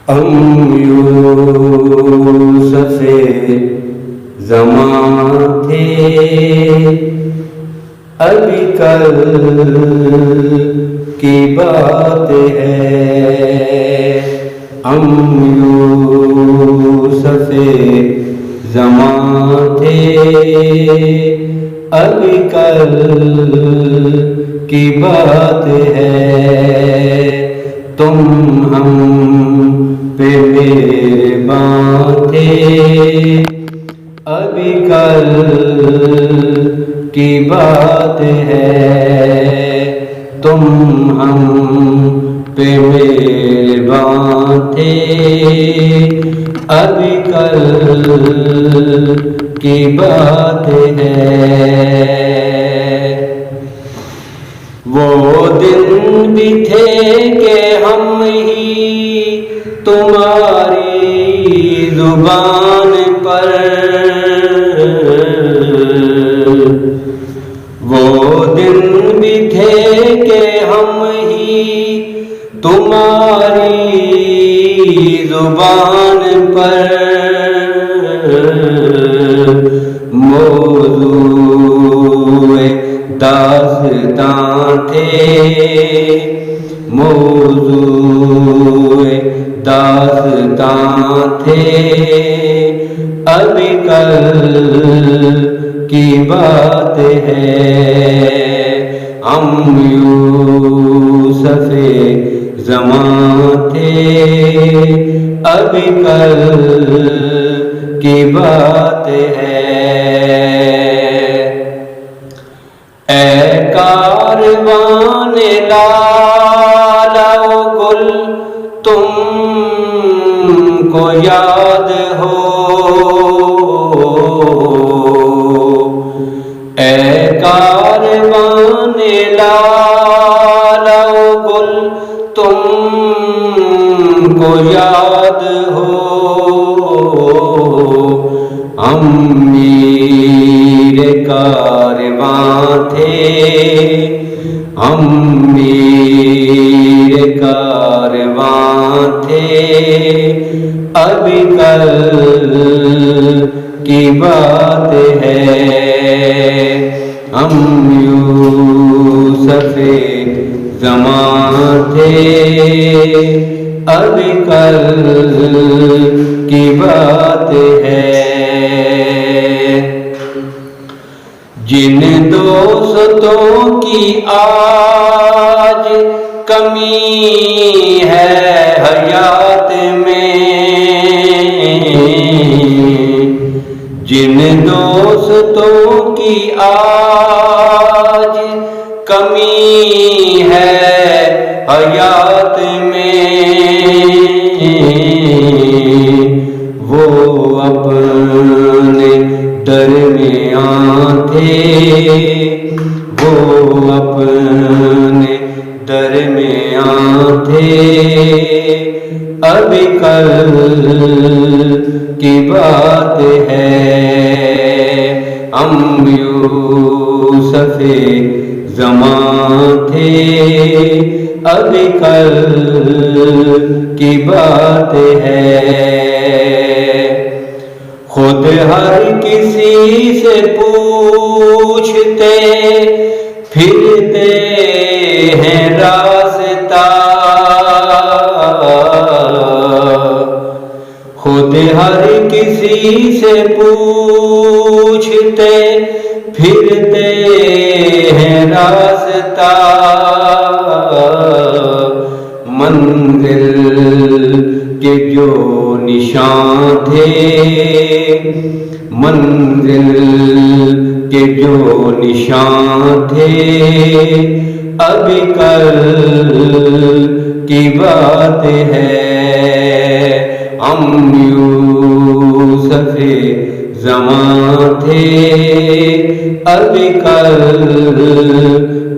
ہم یوسف زمان تھے ابھی کل کی بات ہے، ہم یوسف زمان تھے ابھی کل کی بات ہے، تم ہم پہ مہربان تھے ابھی کل کی بات ہے، تم ہم پہ مہربان تھے ابھی کل کی بات ہے۔ وہ دن بھی تھے کہ ہم ہی تمہاری زبان پر، وہ دن بھی تھے کہ ہم ہی تمہاری زبان پر موضوع داستاں تھے، موضوع داستاں تھے ابھی کل کی بات ہے، ہم یوسف زمان تھے ابھی کل کی بات ہے۔ اے کاروان لالا و گل تم کو یاد ہو، اے کاروان لالا و گل تم کو یاد ہو، ہم میر کارواں تھے، ہم میر کارواں تھے ابھی کل کی بات ہے، ہم یوسف زمان تھے ابھی کل کی بات ہے۔ جن دوستوں کی آج کمی ہے حیات میں، جن دوستوں کی آج کمی ہے حیات میں، وہ اپنے درمیان تھے، وہ اپنے درمیان تھے ابھی کل کی بات ہے، ہم یوسف زمان تھے ابھی کل کی بات ہے، خود ہر کسی سے پوچھتے پھرتے ہیں راستہ، خود ہر کسی سے پوچھتے پھرتے ہیں راستہ، منزل کے جو نشان تھے، منزل کے جو نشان تھے ابھی کل کی بات ہے، ہم یوسف زمان تھے ابھی کل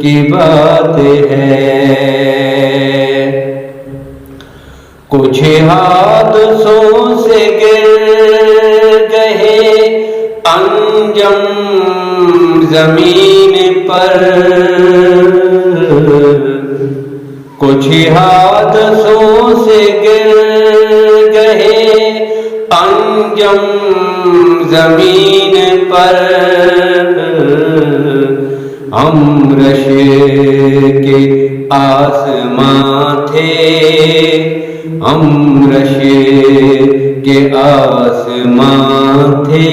کی بات ہے۔ کچھ حادثوں سے گر گئے انجم زمین پر، کچھ حادثوں سے گر جب زمین پر ہم رش کے آسمان تھے، ہم رش کے آسمان تھے،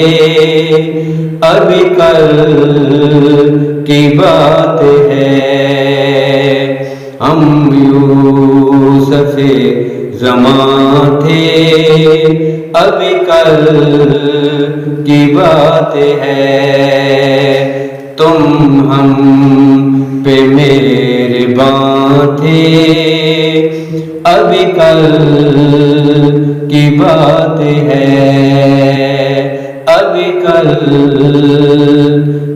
ابھی کل کی بات ہے، ہم یوسف زمان تھے، ابھی کل کی بات ہے، تم ہم پہ مہربان تھے، ابھی کل کی بات ہے، ابھی کل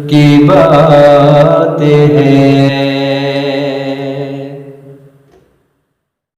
کی بات ہے۔